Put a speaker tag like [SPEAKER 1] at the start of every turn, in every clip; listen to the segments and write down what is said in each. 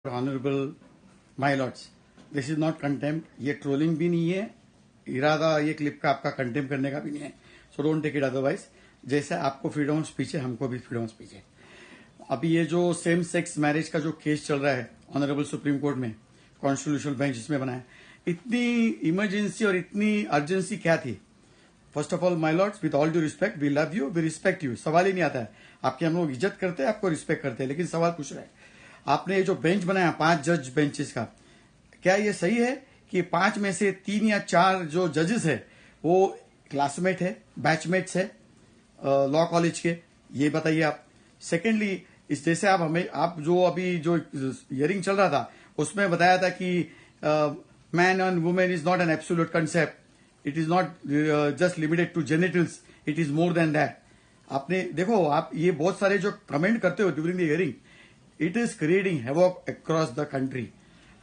[SPEAKER 1] Honourable my Lord's, this is not contempt, ये trolling भी नहीं है, इरादा ये क्लिप का आपका कंटेम्प्ट करने का भी नहीं है, so don't take it otherwise. जैसे आपको फ्रीडम ऑफ स्पीच है, हमको भी फ्रीडम ऑफ स्पीच है। अभी ये जो सेम सेक्स मैरिज का जो केस चल रहा है ऑनरेबल सुप्रीम कोर्ट में, कॉन्स्टिट्यूशनल बेंच इसमें बना है, इतनी इमरजेंसी और इतनी अर्जेंसी क्या थी? First of all my lords, with all due respect, we love you, we respect you, सवाल ही नहीं आता है। आपकी हम लोग इज्जत करते हैं, आपको रिस्पेक्ट करते हैं, लेकिन सवाल पूछ रहे हैं, आपने ये जो बेंच बनाया 5 जज बेंचेस का, क्या ये सही है कि 5 में से 3 या 4 जो जजेस है वो क्लासमेट है, बैचमेट्स है लॉ कॉलेज के? ये बताइए आप। सेकेंडली, इस जैसे आप जो अभी जो हियरिंग चल रहा था उसमें बताया था कि man and women is not an absolute concept, it is not just limited to genitals, it is more than that. आपने देखो, आप ये बहुत सारे जो कमेंट करते हो during the hearing, it is creating havoc across the country.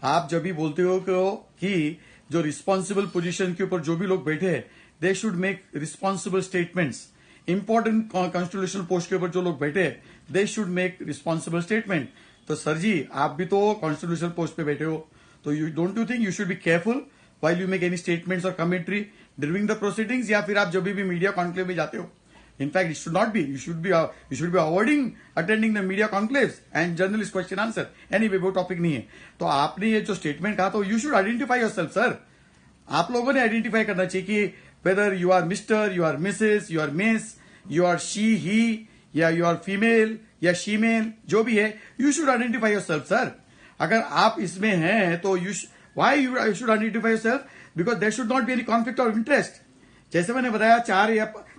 [SPEAKER 1] आप जब भी बोलते हो कि जो रिस्पॉन्सिबल पोजीशन के ऊपर जो भी लोग बैठे हैं, they should make responsible statements. Important constitutional post के ऊपर जो लोग बैठे हैं, they should make responsible statement. तो सर जी, आप भी तो कॉन्स्टिट्यूशनल पोस्ट पे बैठे हो, तो you don't you think you should be careful while you make any statements or commentary during the proceedings, या फिर आप जब भी मीडिया कॉन्क्लेव में जाते हो? In fact, it should not be. You should be avoiding attending the media conclaves and journalist question answer. Anyway, वो topic नहीं है। तो आपने ये जो स्टेटमेंट कहा, तो you should identify yourself sir. आप लोगों ने आइडेंटिफाई करना चाहिए कि whether you are mister, you are missus, you are miss, you are she he, या यू आर फीमेल या शीमेल, जो भी है, you should identify yourself sir. अगर आप इसमें हैं तो why you should identify yourself? Because there should not be any conflict of interest. जैसे मैंने बताया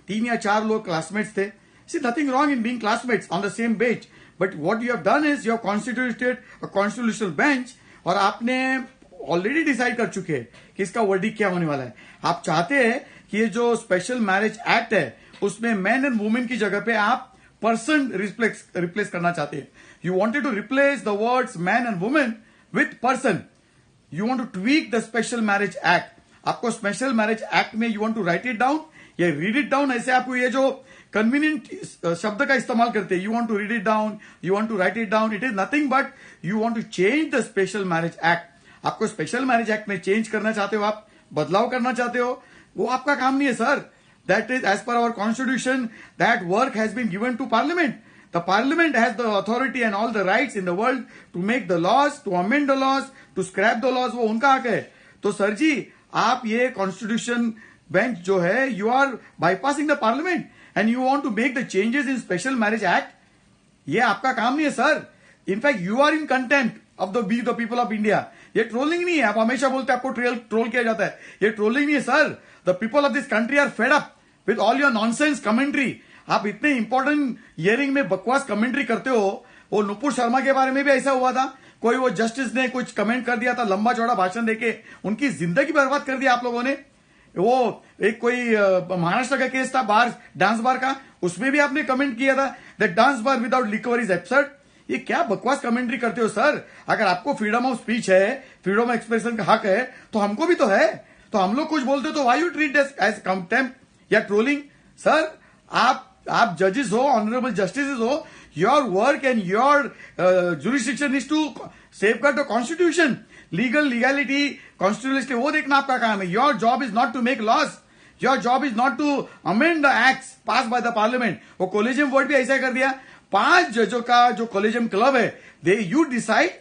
[SPEAKER 1] 3 या 4 लोग क्लासमेट्स थे। See, nothing wrong in being classmates on the same bench, but what you have done is you have constituted a constitutional bench, और आपने already decide कर चुके हैं कि इसका वर्डिक्ट क्या होने वाला है। आप चाहते हैं कि ये जो स्पेशल मैरिज एक्ट है उसमें मैन एंड वुमेन की जगह पे आप पर्सन रिप्लेस करना चाहते हैं। You wanted to replace the words man and women with person. You want to tweak the special marriage act. आपको स्पेशल मैरिज एक्ट में you want to write it down या read it down, ऐसे आपको ये जो convenient शब्द का इस्तेमाल करते हैं, you want to read it down, you want to write it down, it is nothing but you want to change the special marriage act. आपको स्पेशल मैरिज एक्ट में चेंज करना चाहते हो, आप बदलाव करना चाहते हो, वो आपका काम नहीं है sir. That is as per our constitution, that work has been given to parliament. The parliament has the authority and all the rights in the world to make the laws, to amend the laws, to scrap the laws, वो उनका हक है। तो sir जी, आप ये constitution bench जो है, you are bypassing the parliament and you want to make the changes in special marriage act. ये आपका काम नहीं है sir. In fact you are in contempt of the people of India. ये ट्रोलिंग नहीं है। आप हमेशा बोलते हैं आपको ट्रोल किया जाता है, ये ट्रोलिंग नहीं है sir. The people of this country are fed up with all your nonsense commentary. आप इतने इंपॉर्टेंट हियरिंग में बकवास कमेंट्री करते हो। वो नुपुर शर्मा के बारे में भी ऐसा हुआ था, कोई वो जस्टिस ने कुछ कमेंट कर दिया था, लंबा चौड़ा भाषण देके उनकी जिंदगी बर्बाद कर दिया आप लोगों ने। वो एक कोई महाराष्ट्र का केस था, बार डांस बार का, उसमें भी आपने कमेंट किया था that dance bar without liquor is absurd. ये क्या बकवास कमेंट्री करते हो सर? अगर आपको फ्रीडम ऑफ स्पीच है, फ्रीडम ऑफ एक्सप्रेशन का हक है, तो हमको भी तो है। तो हम लोग कुछ बोलते तो why you treat this as contempt या ट्रोलिंग? सर, आप जजेस हो, ऑनरेबल जस्टिस हो, your work and your jurisdiction is to safeguard the constitution, legality, constitutionality, वो देखना आपका काम है। Your job is not to make laws, your job is not to amend the acts passed by the parliament. वो collegium word भी ऐसा कर दिया। 5 जजों का जो कॉलेजियम क्लब है, दे यू डिसाइड।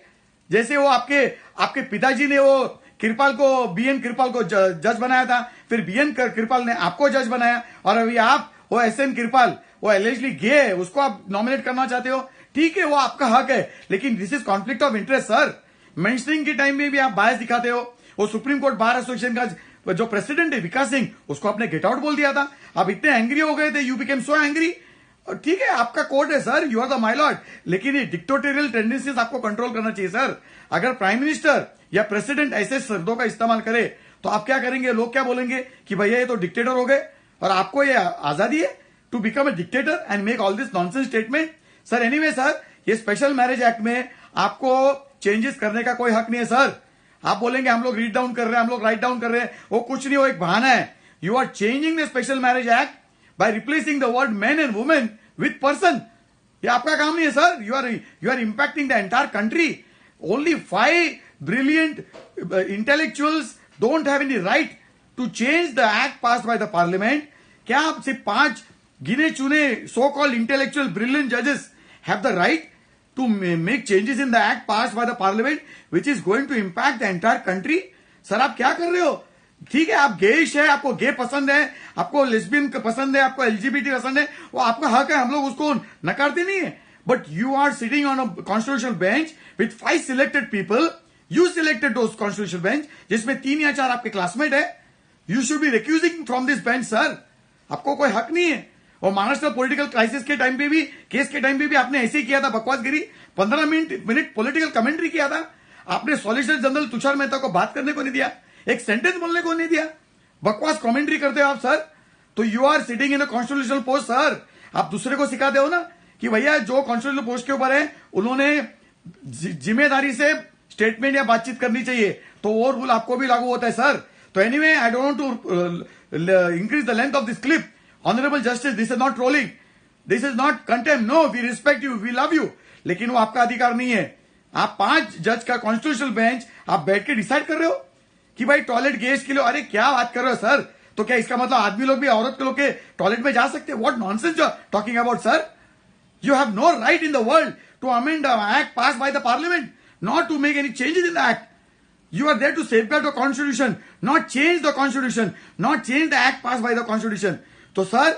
[SPEAKER 1] जैसे वो आपके पिताजी ने वो कृपाल को, बीएन कृपाल को जज बनाया था, फिर बीएन कृपाल ने आपको जज बनाया, और अभी आप वो एसएन कृपाल, वो एलिजिबली गे है, उसको आप नॉमिनेट करना चाहते हो। ठीक है, वो आपका हक है, लेकिन this is conflict of interest sir. Mentioning के टाइम में भी आप बायस दिखाते हो। वो सुप्रीम कोर्ट बार एसोसिएशन का जो प्रेसिडेंट है विकास सिंह, उसको आपने गेट आउट बोल दिया था। आप इतने एंग्री हो गए थे, यू बिकेम सो एंग्री। ठीक है, आपका कोर्ट है sir, you are the my lord, लेकिन ये डिक्टेटोरियल टेंडेंसीज आपको कंट्रोल करना चाहिए सर। अगर प्राइम मिनिस्टर या प्रेसिडेंट ऐसे शब्दों का इस्तेमाल करे तो आप क्या करेंगे? लोग क्या बोलेंगे कि भैया ये तो डिक्टेटर हो गए, और आपको ये आजादी है to become a dictator and make all this nonsense statement. Sir anyway sir, ये स्पेशल मैरिज एक्ट में आपको चेंजेस करने का कोई हक नहीं है सर। आप बोलेंगे हम लोग रीड डाउन कर रहे हैं, हम लोग राइट डाउन कर रहे हैं, वो कुछ नहीं, वो एक बहाना है। You are changing the special marriage act by replacing the word man and women with person. ये आपका काम नहीं है sir. You are impacting the entire country. only 5 brilliant intellectuals don't have any right to change the act passed by the parliament. क्या आप सिर्फ 5 गिने चुने so called intellectual brilliant judges have the right to make changes in the act passed by the parliament which is going to impact the entire country? Sir आप क्या कर रहे हो? ठीक है, आप गेइश है, आपको गे पसंद है, आपको लेस्बियन पसंद है, आपको एलजीबीटी पसंद है, वो आपका हक है, हम लोग उसको नकारते नहीं है. But you are sitting on a constitutional bench with 5 selected people. You selected those constitutional bench जिसमें 3 या 4 आपके क्लासमेट है. You should be recusing from this bench sir. आपको कोई हक नहीं है. और महाराष्ट्र पॉलिटिकल क्राइसिस के टाइम पे भी, केस के टाइम पे भी आपने ऐसे ही किया था, बकवासगिरी. 15 मिनट पॉलिटिकल कमेंट्री किया था आपने. सॉलिसिटर जनरल तुषार मेहता को बात करने को नहीं दिया, एक सेंटेंस बोलने को नहीं दिया. बकवास कमेंट्री करते हो आप सर. तो you are sitting in a constitutional post sir. आप दूसरे को सिखाते हो ना कि भैया जो कॉन्स्टिट्यूशनल पोस्ट के ऊपर है उन्होंने जिम्मेदारी से स्टेटमेंट या बातचीत करनी चाहिए, तो वो रूल आपको भी लागू होता है सर. तो anyway, I don't want to increase the length of this clip. Honourable justice, this is not trolling, this is not contempt. No, we respect you, we love you, लेकिन वो आपका अधिकार नहीं है. आप 5 जज का कॉन्स्टिट्यूशनल बेंच आप बैठ के डिसाइड कर रहे हो कि भाई टॉयलेट गेज के लिए. अरे क्या बात कर रहे हो सर? तो क्या इसका मतलब आदमी लोग भी औरत के लोग के टॉयलेट में जा सकते हैं? What nonsense you are talking about sir. You have no right in the world to amend the act passed by the parliament, not to make any changes in the act. You are there to safeguard the constitution, not change the constitution, not change the act passed by the constitution. तो sir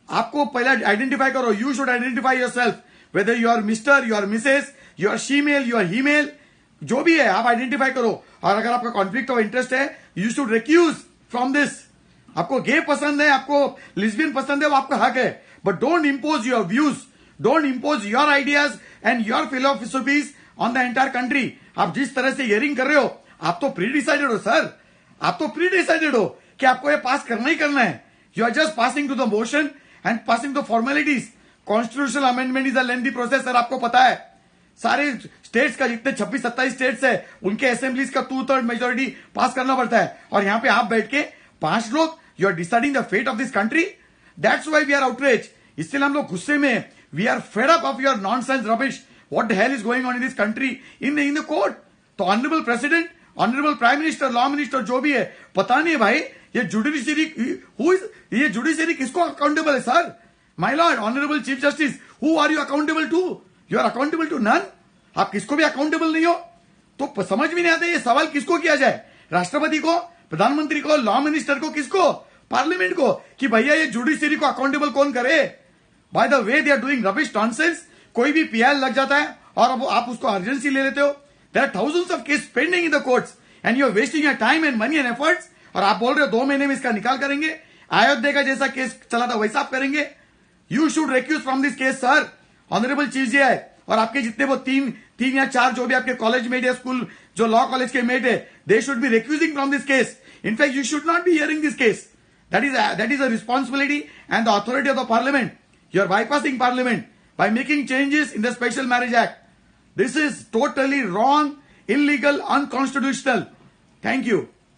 [SPEAKER 1] आपको पहले identify करो. You should identify yourself, whether you are mister, you are missus, you are shemale, you are hemale, जो भी है आप identify करो. और अगर आपका कॉन्फ्लिक्ट ऑफ इंटरेस्ट है, you should recuse from this. आपको गे पसंद है, आपको लिस्बियन पसंद है, वो आपका हक है. But don't impose your views, don't impose your ideas and your philosophies on the entire country. आप जिस तरह से हियरिंग कर रहे हो, आप तो प्री डिसाइडेड हो सर. आप तो प्री डिसाइडेड हो कि आपको ये पास करना ही करना है. You are just passing to the motion and passing the formalities. Constitutional amendment is a lengthy process sir, आपको पता है. सारे स्टेट्स का जितने 26-27 स्टेट्स है उनके असेंबलीज का 2/3 मेजोरिटी पास करना पड़ता है. और यहां पे आप बैठ के 5 लोग, you are deciding the fate of this country. That's why we are outrage. इसलिए हम लोग गुस्से में, we are fed up of your nonsense rubbish. What the hell is going on in this country in the court. तो honourable president, honourable prime minister, law minister जो भी है, पता नहीं भाई ये जुडिशरी, ये जुडिशरी किसको अकाउंटेबल है sir? My lord honourable chief justice, who are you accountable to? You are accountable to none. आप किसको भी अकाउंटेबल नहीं हो. तो समझ में नहीं आता ये सवाल किसको किया जाए. राष्ट्रपति को, प्रधानमंत्री को, लॉ मिनिस्टर को, किसको? पार्लियामेंट को. कि भैया ये जुडिशरी को अकाउंटेबल कौन करे? By the way they are doing rubbish nonsense. कोई भी पीआईएल लग जाता है और अब आप उसको अर्जेंसी ले लेते हो. There are thousands of cases pending in the courts and you are wasting your time and money and efforts. और आप बोल रहे हो 2 महीने में इसका निकाल करेंगे. अयोध्या का जैसा केस चला था वैसा आप करेंगे. You should recuse from this case sir. Honourable chief ji है और आपके जितने वो 3 या 4 जो भी आपके कॉलेज मेट या स्कूल जो लॉ कॉलेज के मेट है, they should be recusing from this case. In fact you should not be hearing this case. That is a responsibility and the authority of the parliament. You are bypassing parliament by making changes in the Special Marriage Act. This is totally wrong, illegal, unconstitutional. Thank you.